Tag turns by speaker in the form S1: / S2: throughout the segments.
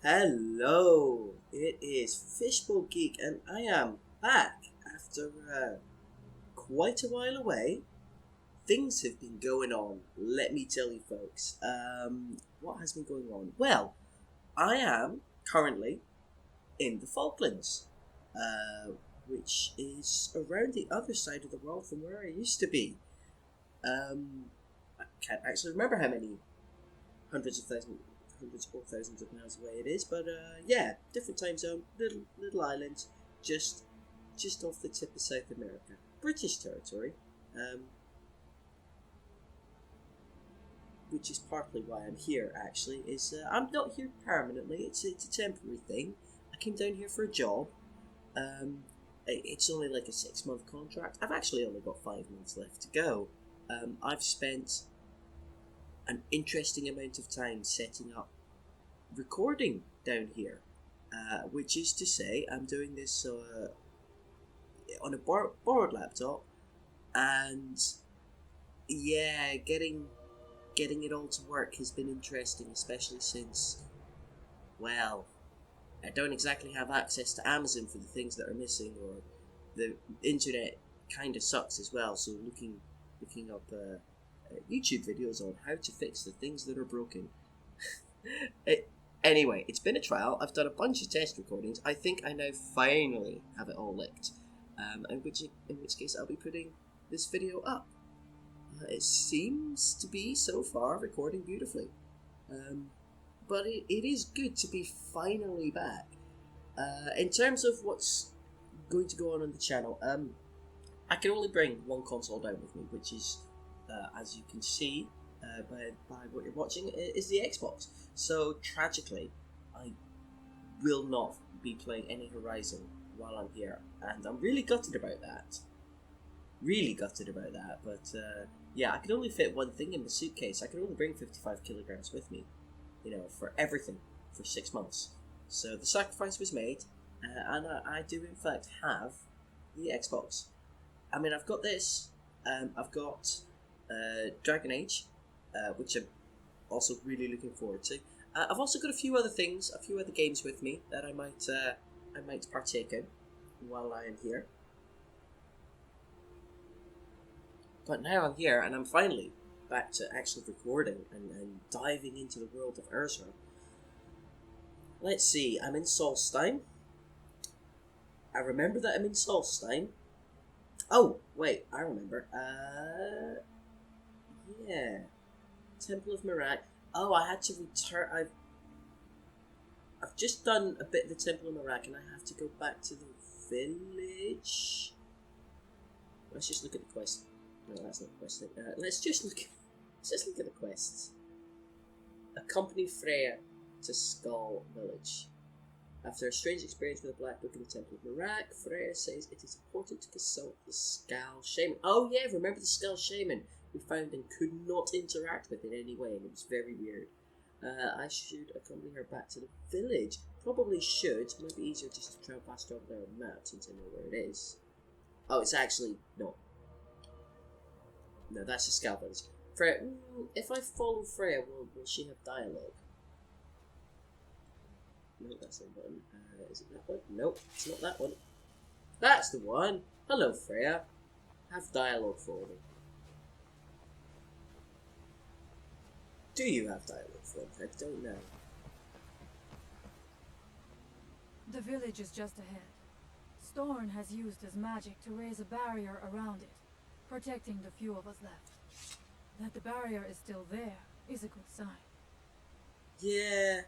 S1: Hello, it is fishbulbgeek, and I am back after quite a while away. Things have been going on, let me tell you, folks. What has been going on? Well, I am currently in the Falklands, uh, which is around the other side of the world from where I used to be. I can't actually remember how many hundreds or thousands of miles away it is, but yeah, different time zone, little island, just just off the tip of South America, British territory, um, which is partly why I'm here. Actually, is I'm not here permanently. It's a temporary thing. I came down here for a job. It's only like a 6 month contract. I've actually only got 5 months left to go. I've spent an interesting amount of time setting up recording down here, which is to say, I'm doing this on a borrowed laptop, and yeah, getting it all to work has been interesting, especially since, well, I don't exactly have access to Amazon for the things that are missing, or the internet kind of sucks as well. So looking up YouTube videos on how to fix the things that are broken. Anyway, it's been a trial. I've done a bunch of test recordings. I think I now finally have it all licked, in which case I'll be putting this video up. It seems to be so far recording beautifully, but it is good to be finally back. In terms of what's going to go on the channel, I can only bring one console down with me, which is, as you can see by what you're watching, is the Xbox. So tragically, I will not be playing any Horizon while I'm here, and I'm really gutted about that. Really gutted about that, but yeah, I can only fit one thing in the suitcase. I can only bring 55 kilograms with me, for everything for 6 months. So the sacrifice was made, and I do in fact have the Xbox. I mean, I've got this. I've got Dragon Age, which I'm also really looking forward to. I've also got a few other things, a few other games with me that I might partake in while I am here. But now I'm here, and I'm finally back to actually recording and diving into the world of Urza. Let's see, I'm in Solstein. I remember that I'm in Solstein. Oh, wait, I remember. Yeah. Temple of Miraak. Oh, I had to return. I've just done a bit of the Temple of Miraak, and I have to go back to the village. Let's just look at the quest. No, that's not the quest thing. Let's just look at the quests. Accompany Freya to Skaal village. After a strange experience with a black book in the Temple of Miraak, Freya says it is important to consult the Skaal shaman. Oh yeah, remember the Skaal shaman we found and could not interact with in any way, and it was very weird. I should accompany her back to the village. Probably should. It might be easier just to travel faster over there on the map since I know where it is. Oh, it's actually not. No, that's the Skaal village. Freya, if I follow Freya, will she have dialogue? No, that's not one. Is it that one? Nope, it's not that one. That's the one. Hello, Freya. Have dialogue for me. Do you have dialogue for me? I don't know.
S2: The village is just ahead. Storn has used his magic to raise a barrier around it, protecting the few of us left. That the barrier is still there is a good sign.
S1: Yeah,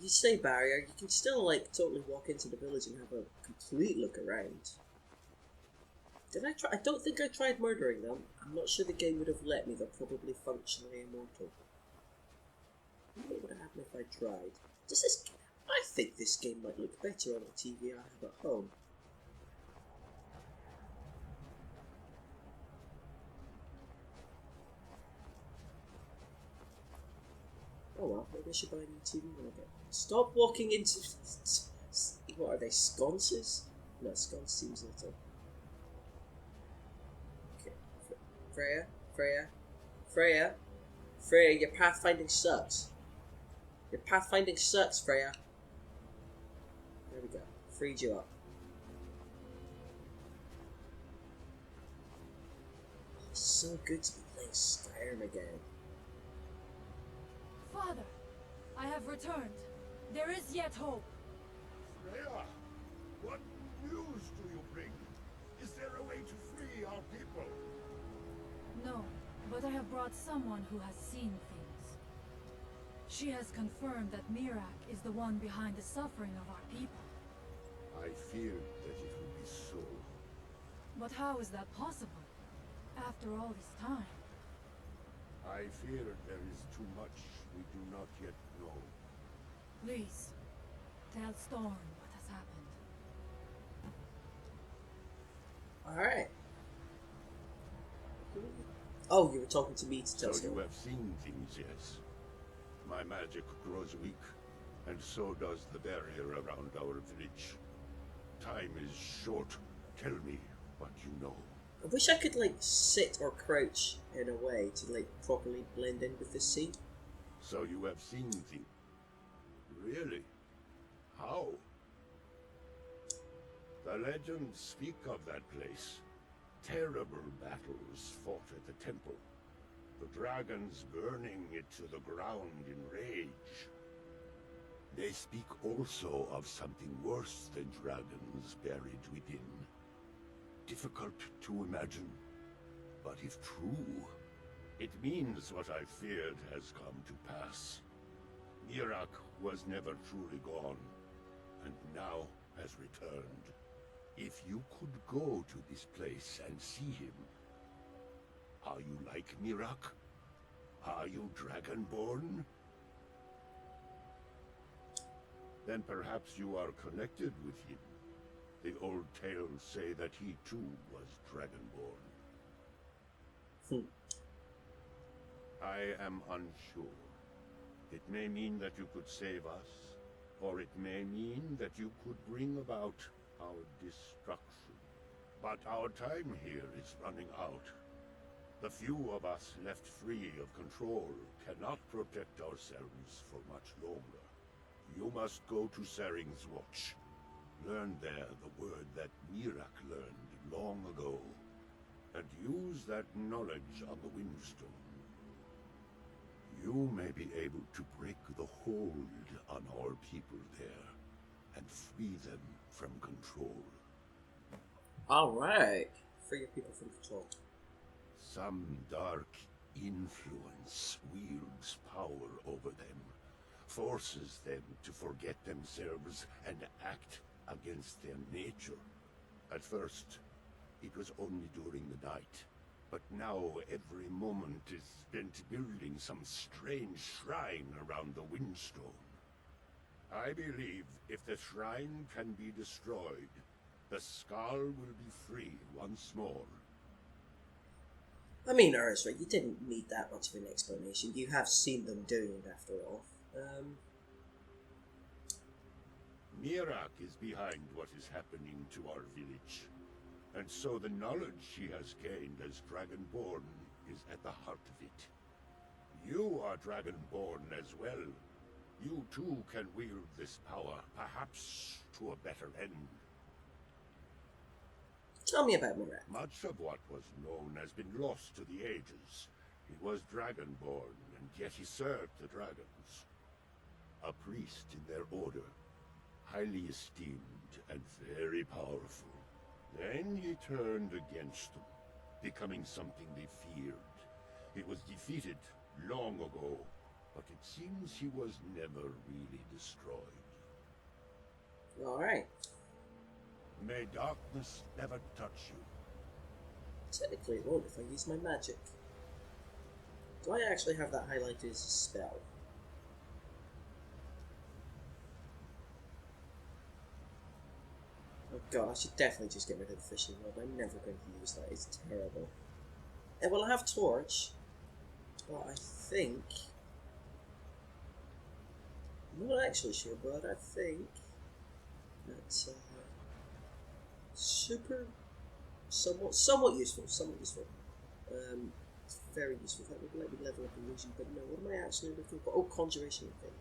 S1: you say barrier, you can still totally walk into the village and have a complete look around. Did I try? I don't think I tried murdering them. I'm not sure the game would have let me. They're probably functionally immortal. What would have happened if I tried? I think this game might look better on the TV I have at home. Oh well, maybe I should buy a new TV when I get. Stop walking into. What are they, sconces? No, sconce seems little. Okay, Freya, your pathfinding sucks. Your pathfinding sucks, Freya. we go. Freed you up. It's so good to be playing Skyrim again.
S2: Father, I have returned. There is yet hope.
S3: Freya, what news do you bring? Is there a way to free our people?
S2: No, but I have brought someone who has seen things. She has confirmed that Miraak is the one behind the suffering of our people.
S3: I feared that it would be so.
S2: But how is that possible? After all this time.
S3: I fear there is too much we do not yet know.
S2: Please, tell Storm what has happened.
S1: Alright. Oh, you were talking to me to tell
S3: So
S1: Storm.
S3: you have seen things, yes. My magic grows weak, and so does the barrier around our village. Time is short. Tell me what you know.
S1: I wish I could, like, sit or crouch in a way to, like, properly blend in with the scene.
S3: So you have seen things? Really? How? The legends speak of that place. Terrible battles fought at the temple. The dragons burning it to the ground in rage. They speak also of something worse than dragons buried within. Difficult to imagine, but if true, it means what I feared has come to pass. Miraak was never truly gone, and now has returned. If you could go to this place and see him, are you like Miraak? Are you Dragonborn? Then perhaps you are connected with him. The old tales say that he too was Dragonborn. I am unsure. It may mean that you could save us, or it may mean that you could bring about our destruction. But our time here is running out. The few of us left free of control cannot protect ourselves for much longer. You must go to Saring's Watch. Learn there the word that Miraak learned long ago, and use that knowledge on the Windstone. You may be able to break the hold on our people there, and free them from control.
S1: Alright. Free your people from control.
S3: Some dark influence wields power over them, forces them to forget themselves and act against their nature. At first, it was only during the night, but now every moment is spent building some strange shrine around the Windstone. I believe if the shrine can be destroyed, the Skaal will be free once more.
S1: I mean, Ursula, you didn't need that much of an explanation. You have seen them doing it after all.
S3: Miraak is behind what is happening to our village, and so the knowledge she has gained as Dragonborn is at the heart of it. You are Dragonborn as well. You too can wield this power, perhaps to a better end.
S1: Tell me about Miraak.
S3: Much of what was known has been lost to the ages. He was Dragonborn, and yet he served the dragons. A priest in their order, highly esteemed and very powerful. Then he turned against them, becoming something they feared. He was defeated long ago, but it seems he was never really destroyed.
S1: Alright.
S3: May darkness never touch you.
S1: Technically it won't if I use my magic. Do I actually have that highlighted as a spell? Oh god, I should definitely just get rid of the fishing rod. I'm never going to use that. It's terrible. Well, I have torch, but I think... I'm not actually sure, but I think that's somewhat useful. It's very useful. That would let me level up illusion, but no, what am I actually looking for? Oh, conjuration, I think.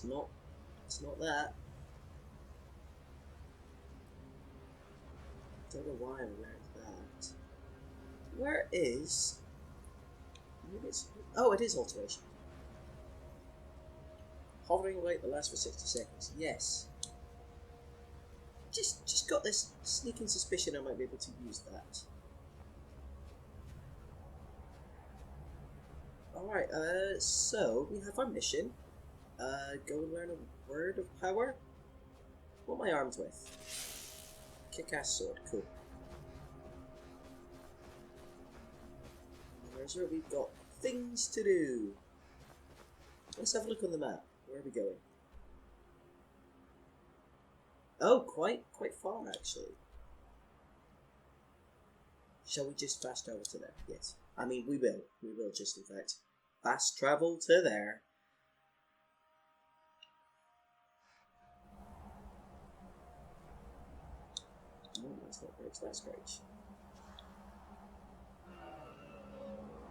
S1: not. It's not that. Don't know why I learned that. Where is? Maybe it's. Oh, it is alteration. Hovering light that lasts for 60 seconds. Yes. Just got this sneaking suspicion I might be able to use that. Alright, so we have our mission. Go and learn a word of power. What am I armed with? Kick-ass sword, cool. Where's where we've got things to do. Let's have a look on the map. Where are we going? Oh, quite far actually. Shall we just fast travel to there? Yes. I mean, we will. We will just, in fact, fast travel to there. No, that's not great. That's great.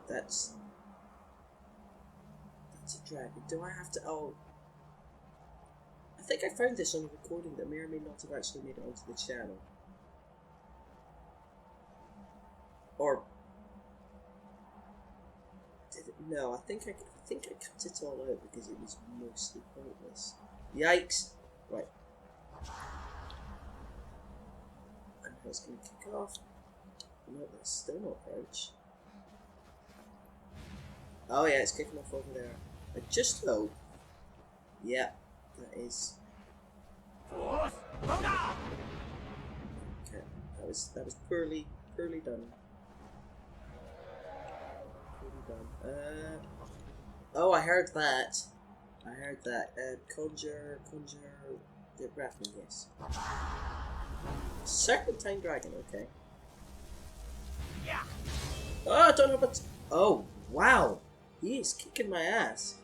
S1: That's a dragon. Do I have to? Oh, I think I found this on a recording that may or may not have actually made it onto the channel. Or did it? No, I think I cut it all out because it was mostly pointless. Yikes! Right. And I was going to kick off. No, that's still not crouch. Oh yeah, it's kicking off over there. I just hope. Yeah, that is. Okay, that was poorly done. Oh, I heard that. Conjure, the Raffman, yes. Serpentine dragon, okay. Yeah. Oh, I don't know but. Oh, wow. He is kicking my ass.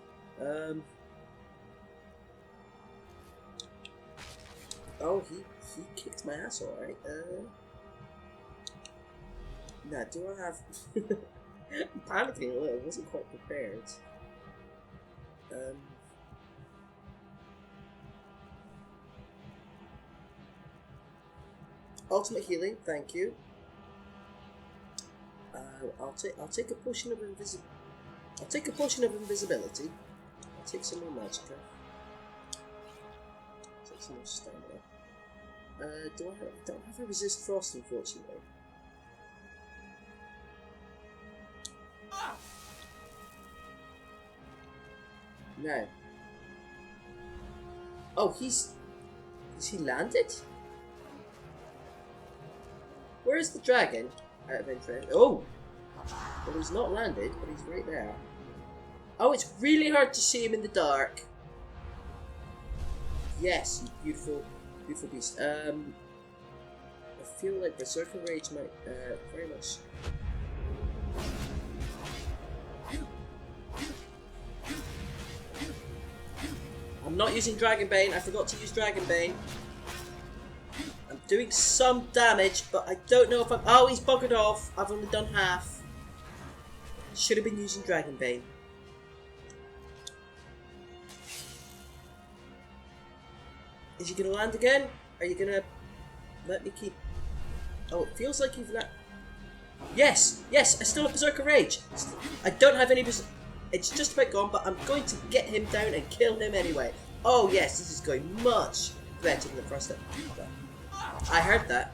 S1: Oh, he kicked my ass, alright. Now, do I have... I'm panicking a little, I wasn't quite prepared. Ultimate healing, thank you. I'll take a potion of invisibility. I'll take invisibility. I'll take some more magicka. Take some more stamina. Don't have a resist frost, unfortunately. No. Oh, is he landed? Where is the dragon? Out of interest. Oh! Well, he's not landed, but he's right there. Oh, it's really hard to see him in the dark. Yes, you beautiful beast. I feel like Berserker Rage might very much. I'm not using Dragonbane. I forgot to use Dragonbane. I'm doing some damage, but I don't know if I'm. Oh, he's buggered off. I've only done half. Should have been using Dragonbane. Is he gonna land again? Are you gonna let me keep? Oh, it feels like you've let. Yes, yes, I still have Berserker Rage. I don't have any. It's just about gone, but I'm going to get him down and kill him anyway. Oh yes, this is going much better than the first time. I heard that.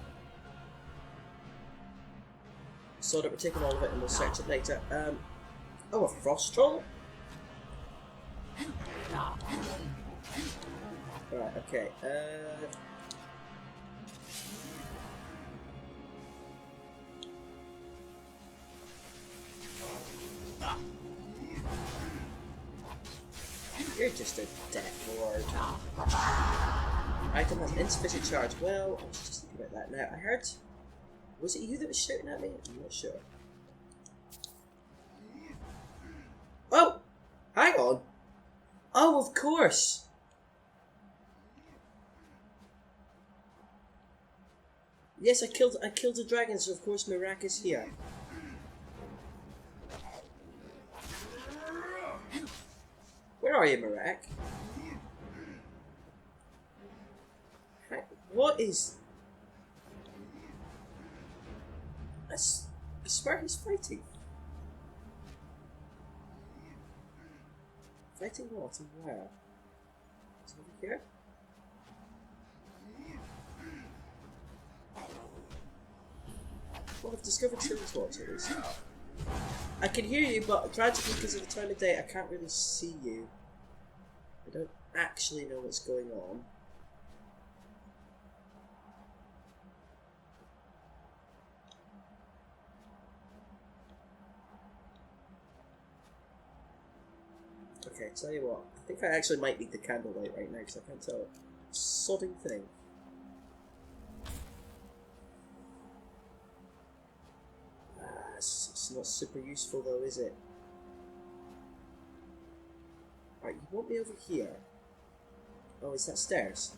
S1: So that we're taking all of it and we'll search it later. Oh, a frost troll? Right, okay. You're just a death lord. Item has insufficient charge. Well, I was just thinking about that now. I heard. Was it you that was shouting at me? I'm not sure. Oh! Hang on! Oh, of course! Yes, I killed a dragon, so of course Miraak is here. Where are you, Miraak? What is... I swear he's fighting. Fighting what and where? Is it over here? Well, I've discovered Shrimpswaters. I can hear you, but tragically because of the time of day, I can't really see you. I don't actually know what's going on. Okay, tell you what, I think I actually might need the candlelight right now because I can't tell a sodding thing. It's not super useful though, is it? Right, you want me over here? Oh, is that stairs?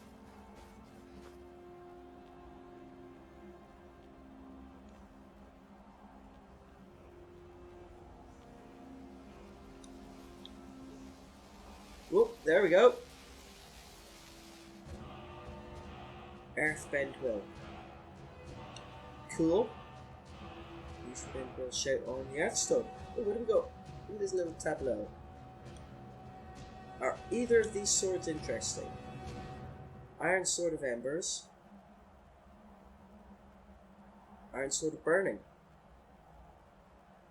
S1: Whoop, there we go. Earthbend Hill. Cool. Earthbend Hill shout on the Earthstone. Oh, where do we go? Look at this little tableau. Are either of these swords interesting? Iron Sword of Embers. Iron Sword of Burning.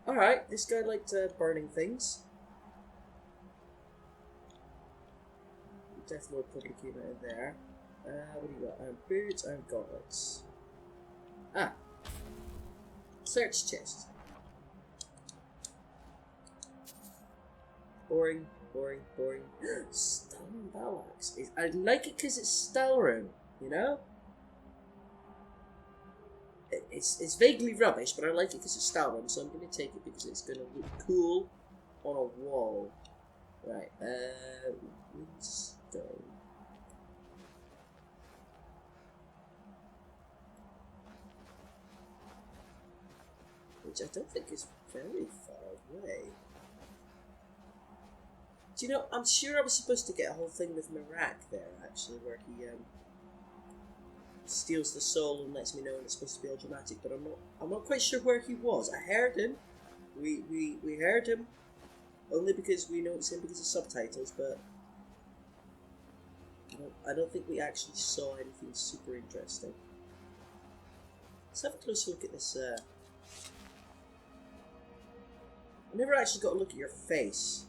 S1: Alright, this guy liked burning things. Death Lord probably came out of there. What do you got? Iron boots, iron gauntlets. Ah! Search chest. Boring, boring, boring. Stalron battle axe. I like it because it's Stalron, you know? It's vaguely rubbish, but I like it because it's Stalron, so I'm going to take it because it's going to look cool on a wall. Right, Windstone. Which I don't think is very far away. Do you know, I'm sure I was supposed to get a whole thing with Miraak there, actually, where he steals the soul and lets me know when it's supposed to be all dramatic, but I'm not quite sure where he was. I heard him. We heard him. Only because we know it's him because of subtitles, but I don't think we actually saw anything super interesting. Let's have a closer look at this. I never actually got a look at your face.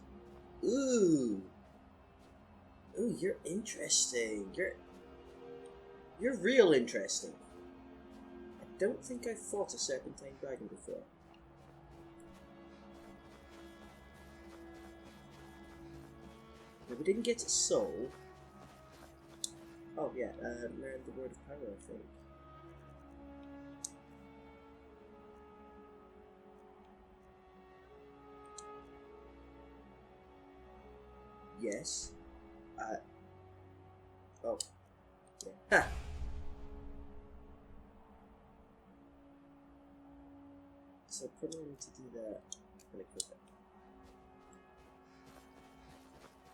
S1: Ooh, you're interesting. You're real interesting. I don't think I've fought a serpentine dragon before. We didn't get a soul. Oh yeah, learn the word of power, I think. Yes. Oh. Yeah. Ha! So I probably need to do that really quick.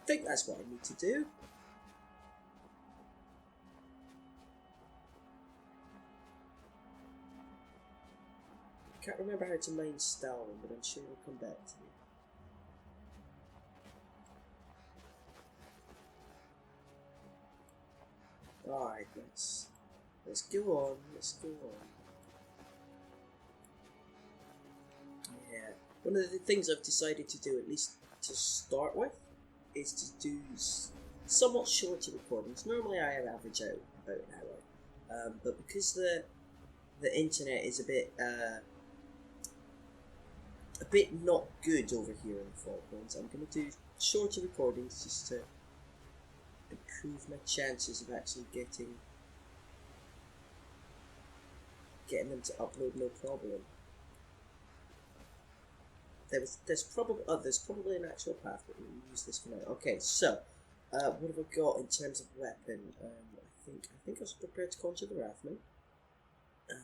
S1: I think that's what I need to do. I can't remember how to mine Stalron, but I'm sure it'll come back to me. Alright, let's go on, let's go on. Yeah, one of the things I've decided to do, at least to start with, is to do somewhat shorter recordings. Normally I average out about an hour, but because the internet is a bit not good over here in the Falklands, I'm going to do shorter recordings just to improve my chances of actually getting them to upload no problem. There's probably an actual path, but we'll use this for now. Okay, so what have I got in terms of weapon? I think I was prepared to conjure the Wrathman, and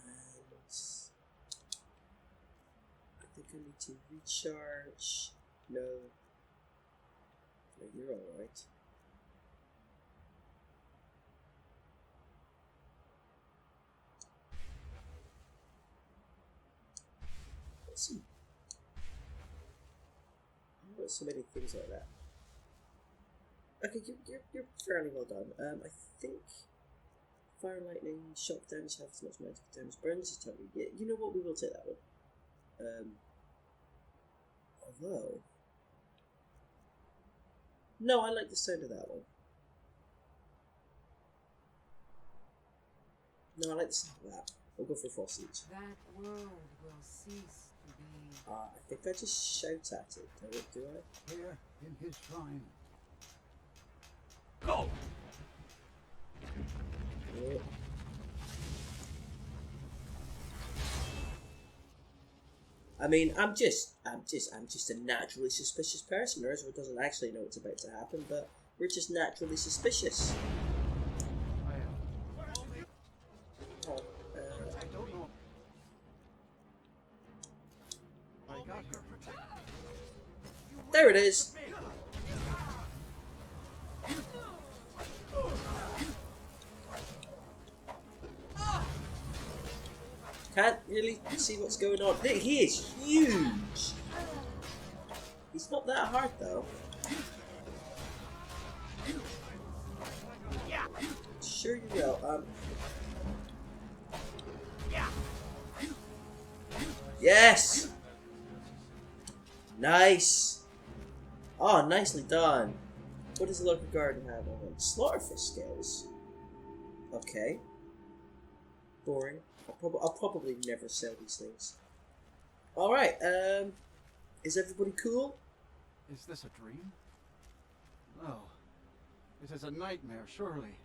S1: I think I need to recharge. No, you're all right. awesome. I've got so many things like that. Okay, you're fairly well done. I think fire and lightning, shock damage, have as much magic damage, burns is totally. Yeah, you know what? We will take that one. Although, no, I like the sound of that one. No, I like the sound of that. We'll go for Frost Siege.
S4: That world will cease to be.
S1: I think I just shout at it. Do I?
S5: Here in his shrine.
S3: Go!
S1: Yeah. I mean, I'm just a naturally suspicious person. Ursula doesn't actually know what's about to happen, but we're just naturally suspicious. Oh,
S5: I don't know. I got her.
S1: there it is. Can't really see what's going on. He is huge. He's not that hard though. Sure you will. Yes. Nice. Oh, nicely done. What does the local garden have on it? Slaughterfish scales. Okay. Boring. I'll probably never sell these things. Alright, is everybody cool?
S5: Is this a dream? No. It is a nightmare, surely.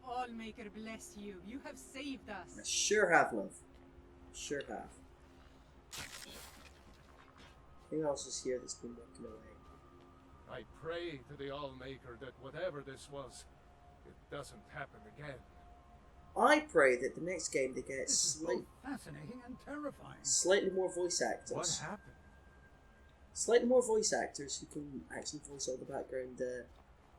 S4: Allmaker bless you. You have saved us.
S1: I sure have, love. Sure have. Who else is here that's been working away?
S6: I pray to the Allmaker that whatever this was, it doesn't happen again.
S1: I pray that the next game they get
S5: This is both fascinating and terrifying.
S1: slightly more voice actors.
S5: What happened?
S1: Slightly more voice actors who can actually voice all the background
S5: This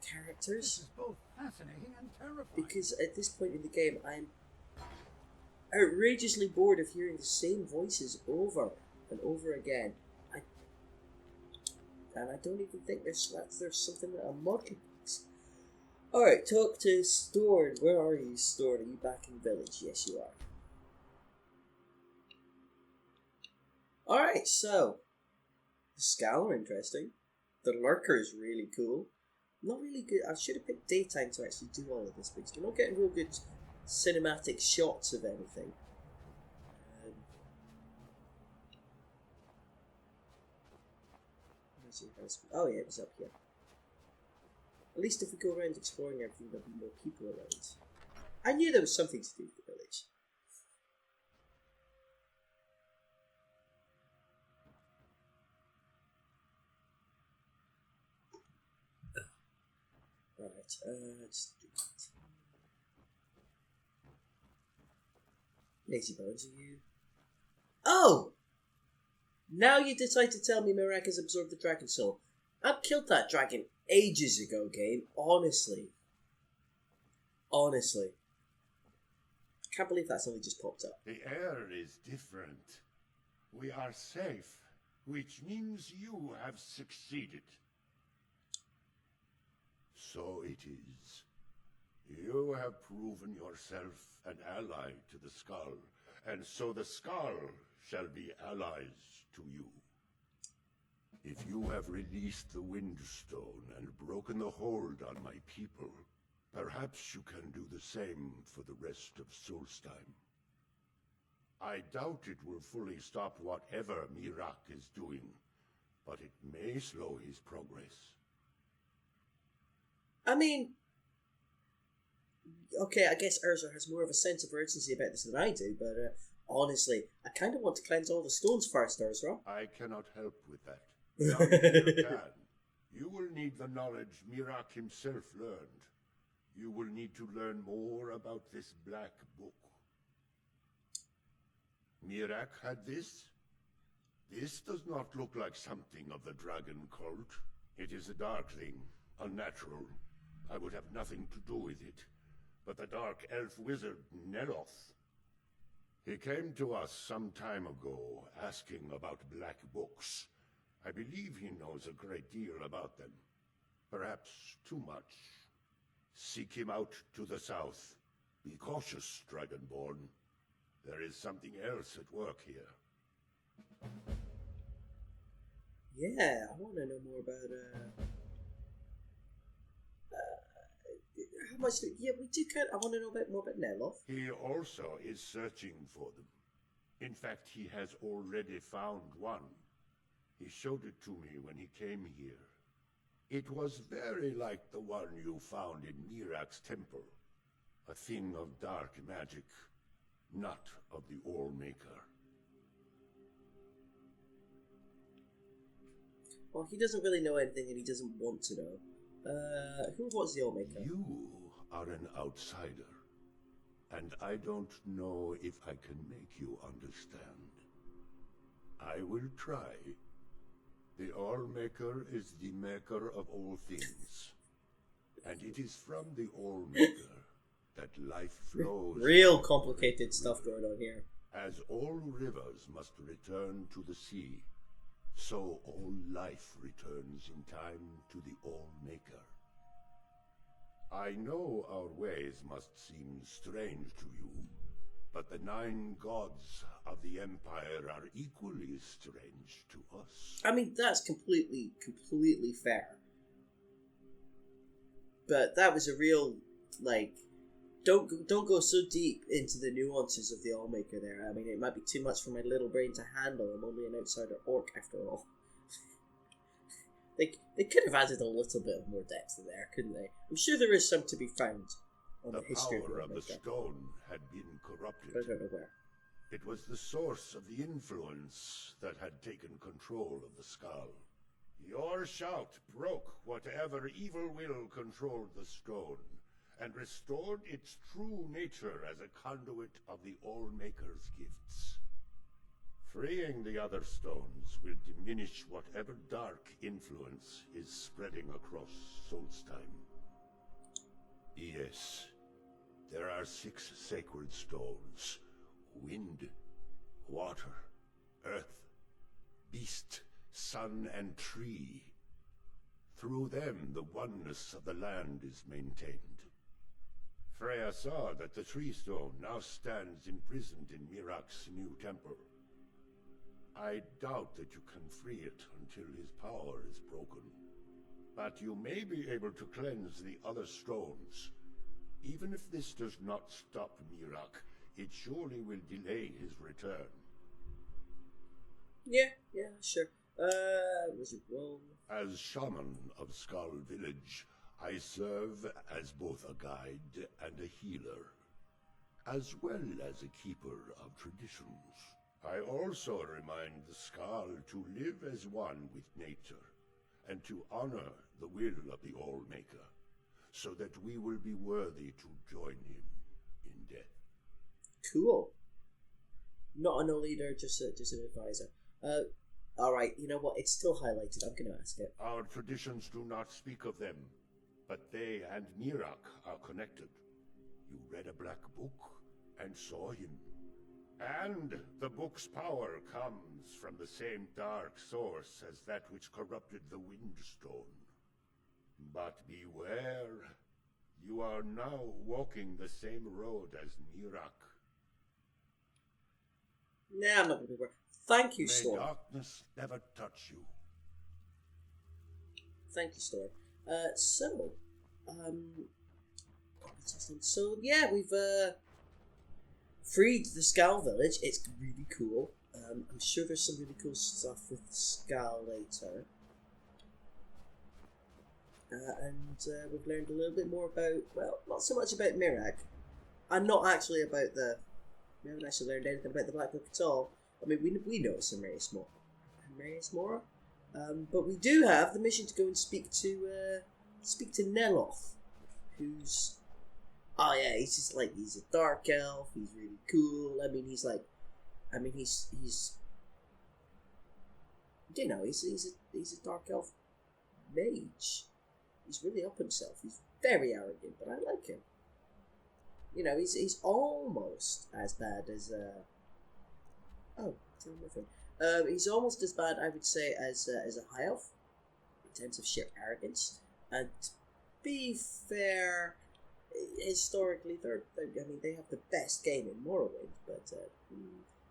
S1: characters.
S5: is both fascinating and terrifying.
S1: Because at this point in the game, I'm outrageously bored of hearing the same voices over and over again. And I don't even think there's something that a mod can fix. Alright, talk to Storn. Where are you, Storn? Are you back in the village? Yes, you are. Alright, so the Skaal are interesting. The Lurker is really cool. Not really good. I should have picked daytime to actually do all of this because we're not getting real good cinematic shots of anything. Oh yeah, it was up here. At least if we go around exploring everything, there'll be more people around. I knew there was something to do with the village. Right, just do that. Lazy Bones, are you? Oh! Now you decide to tell me Miraak has absorbed the dragon soul. I've killed that dragon ages ago, game. Honestly. Honestly. I can't believe that's only just popped up.
S3: The air is different. We are safe, which means you have succeeded. So it is. You have proven yourself an ally to the Skall, and so the Skall shall be allies to you. If you have released the Windstone and broken the hold on my people, perhaps you can do the same for the rest of Solstheim. I doubt it will fully stop whatever Miraak is doing, but it may slow his progress.
S1: I mean, okay, I guess Urza has more of a sense of urgency about this than I do, but honestly, I kind of want to cleanse all the stones first, Urza.
S3: I cannot help with that. None here can. You will need the knowledge Miraak himself learned. You will need to learn more about this black book. Miraak had this? This does not look like something of the dragon cult. It is a dark thing, unnatural. I would have nothing to do with it. But the dark elf wizard, Neloth. He came to us some time ago, asking about black books. I believe he knows a great deal about them. Perhaps too much. Seek him out to the south. Be cautious, Dragonborn. There is something else at work here.
S1: Yeah, I want to know more about how much. Yeah, we do. I want to know more about Neloth.
S3: He also is searching for them. In fact, he has already found one. He showed it to me when he came here. It was very like the one you found in Miraak's temple. A thing of dark magic, not of the All-Maker.
S1: Well, he doesn't really know anything, and he doesn't want to know. Who was the All-Maker?
S3: You are an outsider, and I don't know if I can make you understand. I will try. The All-Maker is the maker of all things, and it is from the All-Maker that life flows.
S1: Real complicated stuff going on here.
S3: As all rivers must return to the sea, so all life returns in time to the All-Maker. I know our ways must seem strange to you, but the 9 gods of the Empire are equally strange to us.
S1: I mean, that's completely fair. But that was a real, like, don't go so deep into the nuances of the All-Maker there. I mean, it might be too much for my little brain to handle. I'm only an outsider orc after all. They could have added a little bit of more depth in there, couldn't they? I'm sure there is some to be found on the history of the
S3: power
S1: All-Maker.
S3: of the stone had been corrupted.
S1: But I don't know where.
S3: It was the source of the influence that had taken control of the Skaal. Your shout broke whatever evil will controlled the stone, and restored its true nature as a conduit of the All-Maker's gifts. Freeing the other stones will diminish whatever dark influence is spreading across Solstheim. Yes, there are 6 sacred stones. Wind, water, earth, beast, sun, and tree. Through them, the oneness of the land is maintained. Freya saw that the tree stone now stands imprisoned in Miraak's new temple. I doubt that you can free it until his power is broken. But you may be able to cleanse the other stones. Even if this does not stop Miraak, it surely will delay his return.
S1: Yeah, sure. Was it wrong?
S3: As shaman of Skall village, I serve as both a guide and a healer, as well as a keeper of traditions. I also remind the Skaal to live as one with nature, and to honor the will of the All-Maker, so that we will be worthy to join him in death.
S1: Cool. Not a no leader, just an advisor. Alright, you know what? It's still highlighted. I'm going to ask it.
S3: Our traditions do not speak of them, but they and Miraak are connected. You read a black book and saw him. And the book's power comes from the same dark source as that which corrupted the Windstone. But beware, you are now walking the same road as Miraak.
S1: Nah, I'm not going to be worried. Thank you,
S3: May
S1: Storm.
S3: darkness never touch you.
S1: Thank you, Storm. So yeah, we've freed the Skaal village. It's really cool. I'm sure there's some really cool stuff with Skaal later. And we've learned a little bit more about, well, not so much about Miraak. And not actually about we haven't actually learned anything about the Black Book at all. I mean, we know it's in Marius Mora. But we do have the mission to go and speak to Neloth, who's, oh yeah, he's just like, he's a dark elf, he's really cool. He's you know, he's a dark elf mage. He's really up himself. He's very arrogant, but I like him. you know, he's almost as bad as oh, tell my phone. He's almost as bad, I would say, as a high elf in terms of sheer arrogance. And to be fair, historically, they have the best game in Morrowind, but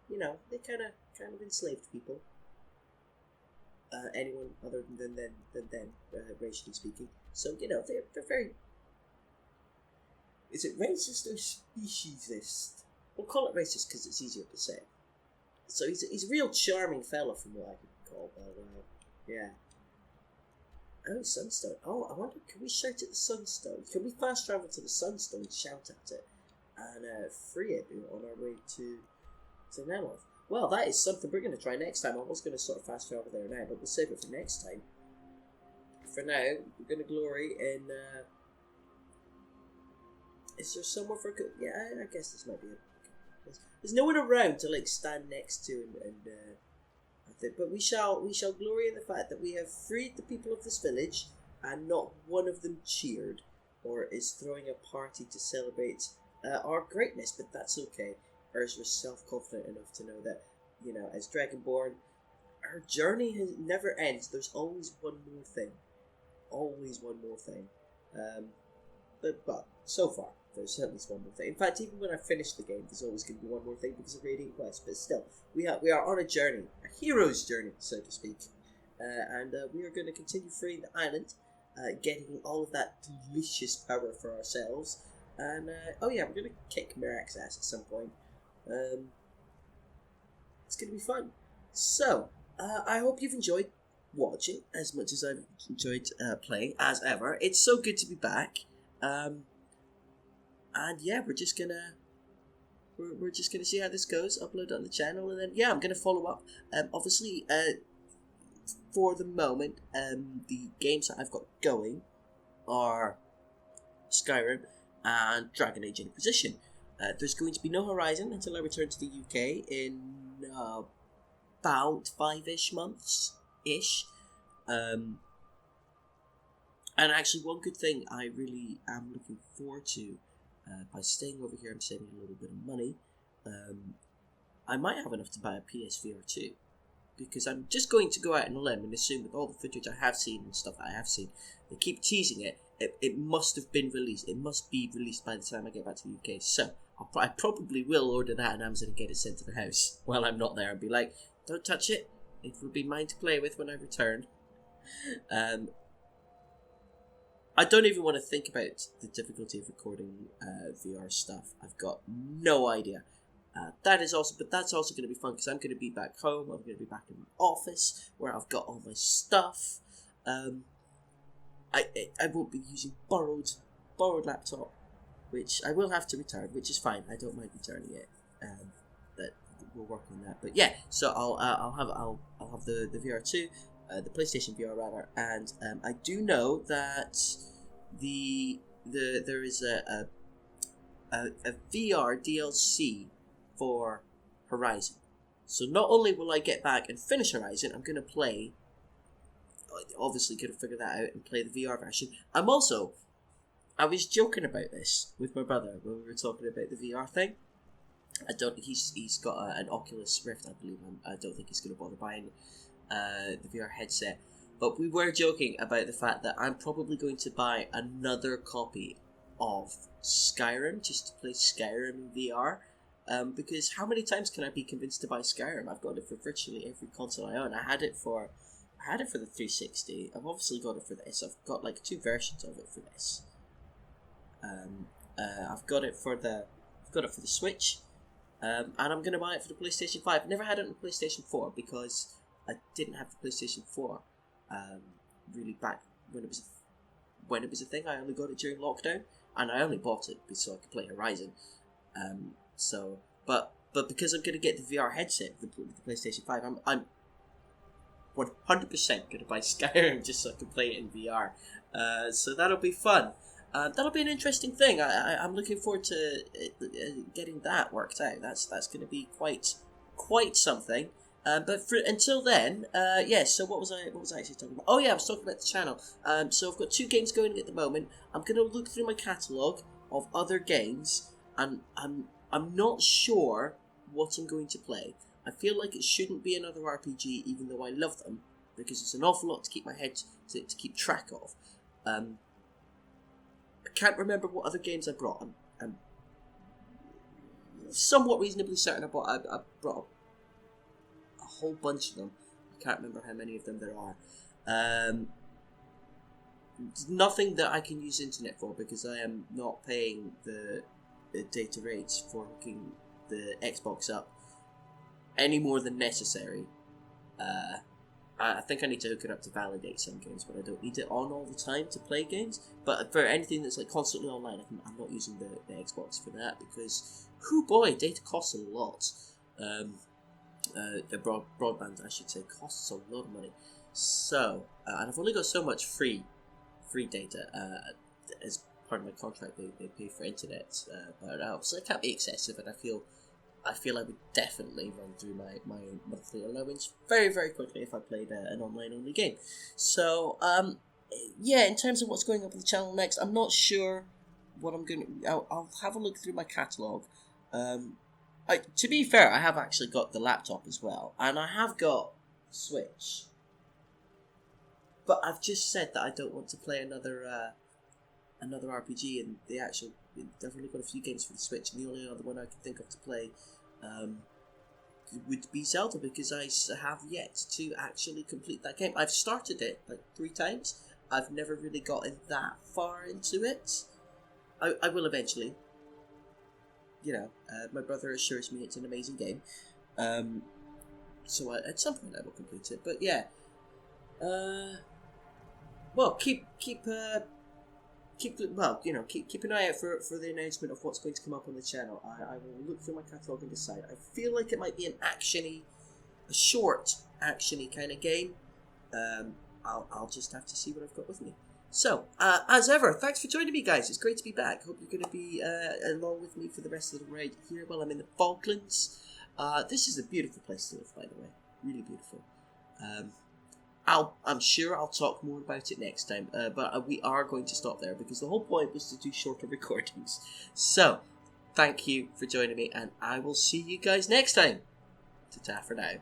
S1: you know, they kind of enslaved people. Anyone other than them, racially speaking. So you know, they're very. Is it racist or speciesist? We'll call it racist because it's easier to say. So he's a real charming fella from what I can call, but yeah. Oh, Sunstone. Oh, I wonder, can we shout at the Sunstone? Can we fast travel to the Sunstone, shout at it, and free it on our way to Nemoth? Well, that is something we're going to try next time. I was going to sort of fast travel there now, but we'll save it for next time. For now, we're going to glory in... is there somewhere for... Yeah, I guess this might be a... There's no one around to, like, stand next to and but we shall glory in the fact that we have freed the people of this village, and not one of them cheered or is throwing a party to celebrate our greatness, but that's okay. Ursula's self-confident enough to know that, you know, as Dragonborn, her journey never ends. There's always one more thing. Always one more thing. But so far, there's at least one more thing. In fact, even when I finish the game, there's always going to be one more thing because of Radiant Quest. But still, we are on a journey, a hero's journey, so to speak. And we are going to continue freeing the island, getting all of that delicious power for ourselves. And, oh yeah, we're going to kick Miraak's ass at some point. It's going to be fun. So, I hope you've enjoyed watching as much as I've enjoyed playing, as ever. It's so good to be back. And yeah, we're just gonna see how this goes, upload it on the channel, and then yeah, I'm gonna follow up. Obviously, for the moment, the games that I've got going are Skyrim and Dragon Age Inquisition. There's going to be no Horizon until I return to the UK in about 5-ish months-ish. And actually, one good thing I really am looking forward to, by staying over here, I'm saving a little bit of money. I might have enough to buy a PSVR 2, because I'm just going to go out on a limb and assume with all the footage I have seen and stuff that I have seen, they keep teasing it. It must have been released. It must be released by the time I get back to the UK. So I probably will order that on Amazon and get it sent to the house while I'm not there and be like, don't touch it. It will be mine to play with when I return. I don't even want to think about the difficulty of recording VR stuff. I've got no idea. That's also going to be fun because I'm going to be back home. I'm going to be back in my office where I've got all my stuff. I won't be using borrowed laptop, which I will have to return, which is fine. I don't mind returning it. But we'll work on that. But yeah, so I'll have the VR 2. The PlayStation VR rather, and I do know that there is a VR DLC for Horizon. So not only will I get back and finish Horizon, I'm going to play. Obviously, going to figure that out and play the VR version. I was joking about this with my brother when we were talking about the VR thing. I don't think he's got an Oculus Rift, I believe. I don't think he's going to bother buying the VR headset, but we were joking about the fact that I'm probably going to buy another copy of Skyrim just to play Skyrim in VR, because how many times can I be convinced to buy Skyrim? I've got it for virtually every console I own. I had it for the 360. I've obviously got it for this. I've got like 2 versions of it for this. I've got it for the Switch, and I'm going to buy it for the PlayStation 5. I've never had it on the PlayStation 4 because I didn't have the PlayStation 4 really back when it was a thing. I only got it during lockdown, and I only bought it so I could play Horizon. But because I'm going to get the VR headset with the PlayStation 5, I'm 100% going to buy Skyrim just so I can play it in VR. So that'll be fun. That'll be an interesting thing. I'm looking forward to getting that worked out. That's going to be quite something. But until then, so what was I actually talking about? Oh yeah, I was talking about the channel. So I've got 2 games going at the moment. I'm going to look through my catalogue of other games and I'm not sure what I'm going to play. I feel like it shouldn't be another RPG, even though I love them, because it's an awful lot to keep my head to keep track of. I can't remember what other games I brought. I'm somewhat reasonably certain I brought a whole bunch of them. I can't remember how many of them there are. Nothing that I can use internet for, because I am not paying the data rates for hooking the Xbox up any more than necessary. I think I need to hook it up to validate some games, but I don't need it on all the time to play games. But for anything that's like constantly online, I'm not using the Xbox for that, because, oh boy, data costs a lot. The broadband, I should say, costs a lot of money. So, and I've only got so much free data as part of my contract. They pay for internet, but obviously it can't be excessive, and I feel I would definitely run through my monthly allowance very, very quickly if I played an online-only game. So, yeah, in terms of what's going up on the channel next, I'm not sure what I'm going to... I'll have a look through my catalogue. To be fair, I have actually got the laptop as well, and I have got Switch. But I've just said that I don't want to play another RPG, and I've only got a few games for the Switch, and the only other one I can think of to play would be Zelda, because I have yet to actually complete that game. I've started it like 3 times. I've never really gotten that far into it. I will eventually. My brother assures me it's an amazing game. So at some point I will complete it. But yeah. Well, keep an eye out for the announcement of what's going to come up on the channel. I will look through my catalogue and decide. I feel like it might be a short actiony kind of game. I'll just have to see what I've got with me. So, as ever, thanks for joining me, guys. It's great to be back. Hope you're going to be along with me for the rest of the ride here while I'm in the Falklands. This is a beautiful place to live, by the way. Really beautiful. I'm sure I'll talk more about it next time, but we are going to stop there, because the whole point was to do shorter recordings. So, thank you for joining me, and I will see you guys next time. Ta-ta for now.